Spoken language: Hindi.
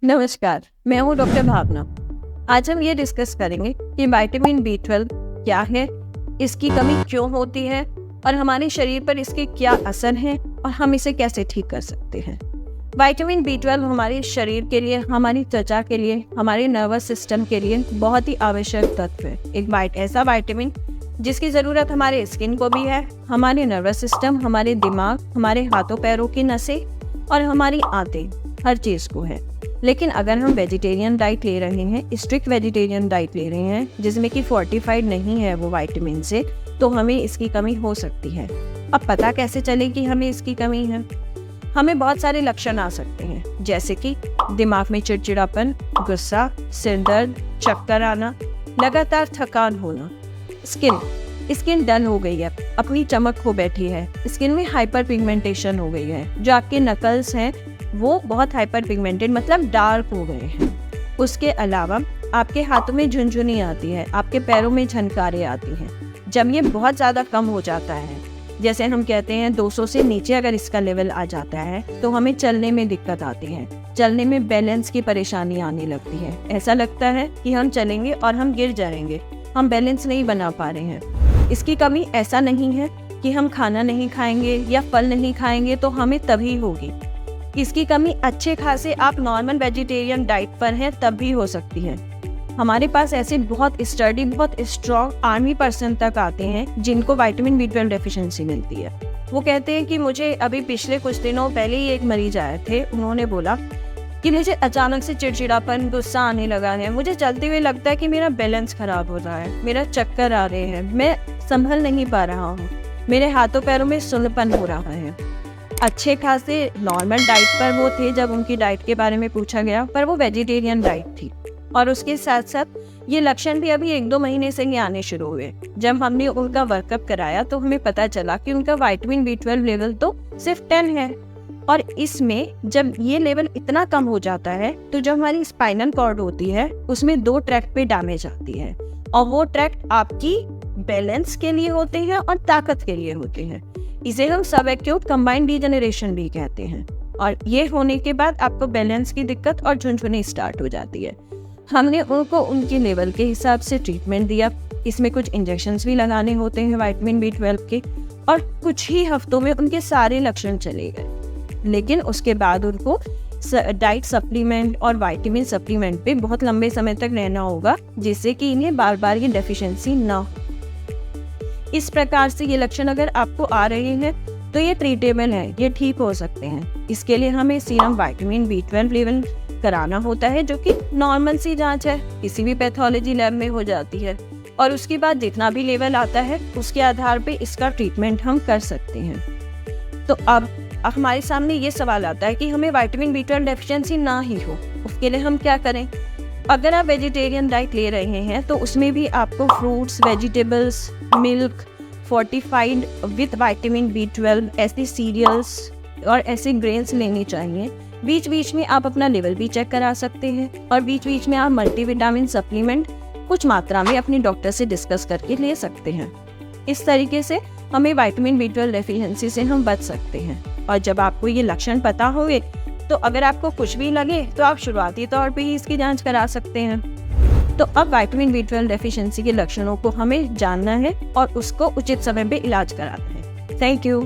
नमस्कार, मैं हूँ डॉक्टर भावना। आज हम ये डिस्कस करेंगे कि विटामिन B12 क्या है, इसकी कमी क्यों होती है और हमारे शरीर पर इसके क्या असर हैं और हम इसे कैसे ठीक कर सकते हैं। विटामिन B12 हमारे शरीर के लिए, हमारी त्वचा के लिए, हमारे नर्वस सिस्टम के लिए बहुत ही आवश्यक तत्व है। एक ऐसा विटामिन जिसकी ज़रूरत हमारे स्किन को भी है, हमारे नर्वस सिस्टम, हमारे दिमाग, हमारे हाथों पैरों की नसें और हमारी आंतें, हर चीज़ को है। लेकिन अगर हम वेजिटेरियन डाइट ले रहे हैं, स्ट्रिक्ट वेजिटेरियन डाइट ले रहे हैं जिसमें कि फोर्टिफाइड नहीं है वो विटामिन से, तो हमें इसकी कमी हो सकती है। अब पता कैसे चले कि हमें इसकी कमी है? हमें बहुत सारे लक्षण आ सकते हैं, जैसे कि दिमाग में चिड़चिड़ापन, गुस्सा, सिर दर्द, चक्कर आना, लगातार थकान होना, स्किन डल हो गई है, अपनी चमक खो बैठी है, स्किन में हाइपर पिगमेंटेशन हो गई है, जो आपके नकल्स हैं वो बहुत हाइपर पिगमेंटेड मतलब डार्क हो गए हैं। उसके अलावा आपके हाथों में झुनझुनी आती है, आपके पैरों में झनकारें आती हैं। जब ये बहुत ज़्यादा कम हो जाता है, जैसे हम कहते हैं 200 से नीचे अगर इसका लेवल आ जाता है, तो हमें चलने में दिक्कत आती है, चलने में बैलेंस की परेशानी आने लगती है। ऐसा लगता है कि हम चलेंगे और हम गिर जाएंगे, हम बैलेंस नहीं बना पा रहे हैं। इसकी कमी ऐसा नहीं है कि हम खाना नहीं खाएंगे या फल नहीं खाएंगे तो हमें तभी होगी। इसकी कमी अच्छे खासे आप नॉर्मल वेजिटेरियन डाइट पर हैं तब भी हो सकती है। हमारे पास ऐसे बहुत स्टडी, बहुत स्ट्रॉन्ग आर्मी पर्सन तक आते हैं जिनको विटामिन B12 डेफिशिएंसी मिलती है। वो कहते हैं कि मुझे अभी पिछले कुछ दिनों पहले ही एक मरीज आए थे, उन्होंने बोला कि मुझे अचानक से चिड़चिड़ापन, गुस्सा आने लगा है, मुझे चलते हुए लगता है कि मेरा बैलेंस खराब हो रहा है, मेरा चक्कर आ रहे हैं, मैं संभल नहीं पा रहा हूँ, मेरे हाथों पैरों में सुन्नपन हो रहा है। अच्छे खासे नॉर्मल डाइट पर वो थे जब उनकी डाइट के बारे में पूछा गया, पर वो वेजिटेरियन डाइट थी और उसके साथ साथ ये लक्षण भी अभी 1-2 महीने से ही आने शुरू हुए। जब हमने उनका वर्कअप कराया तो हमें पता चला कि उनका विटामिन B12 लेवल तो सिर्फ 10 है और इसमें जब ये लेवल इतना कम हो जाता है तो जो हमारी स्पाइनल कॉर्ड होती है उसमें 2 ट्रैक्ट पे डैमेज आती है और वो ट्रैक्ट आपकी बैलेंस के लिए होते हैं और ताकत के लिए होते हैं। इसे हम सब एक्यूट कंबाइंड डिजेनरेशन भी कहते हैं और ये होने के बाद आपको बैलेंस की दिक्कत और झुनझुनी स्टार्ट हो जाती है। हमने उनको उनके लेवल के हिसाब से ट्रीटमेंट दिया। इसमें कुछ इंजेक्शंस भी लगाने होते हैं विटामिन B12 के और कुछ ही हफ्तों में उनके सारे लक्षण चले गए। लेकिन उसके बाद उनको डाइट सप्लीमेंट और विटामिन सप्लीमेंट पे बहुत लंबे समय तक रहना होगा, जिससे कि इन्हें बार बार ये डेफिशिएंसी ना हो। इस प्रकार से ये लक्षण अगर आपको आ रहे हैं तो ये ट्रीटेबल है, ये ठीक हो सकते हैं। इसके लिए हमें सीरम विटामिन B12 लेवल कराना होता है, जो कि नॉर्मल सी जांच है, किसी भी पैथोलॉजी लैब में हो जाती है और उसके बाद जितना भी लेवल आता है उसके आधार पे इसका ट्रीटमेंट हम कर सकते हैं। तो अब हमारे सामने ये सवाल आता है कि हमें विटामिन B12 डेफिशिएंसी ना ही हो, उसके लिए हम क्या करें? अगर आप वेजिटेरियन डाइट ले रहे हैं तो उसमें भी आपको fruits, vegetables, milk, fortified with vitamin B12 ऐसे सीरियल्स और ऐसे ग्रेन्स लेने चाहिए। बीच बीच में आप अपना लेवल भी चेक करा सकते हैं और बीच बीच में आप मल्टीविटामिन सप्लीमेंट कुछ मात्रा में अपने डॉक्टर से डिस्कस करके ले सकते हैं। इस तरीके से हमें विटामिन B12 डेफिशिएंसी से हम बच सकते हैं। और जब आपको ये लक्षण पता होंगे तो अगर आपको कुछ भी लगे तो आप शुरुआती तौर पे ही इसकी जांच करा सकते हैं। तो अब विटामिन B12 डेफिशिएंसी के लक्षणों को हमें जानना है और उसको उचित समय पे इलाज कराना है। Thank you.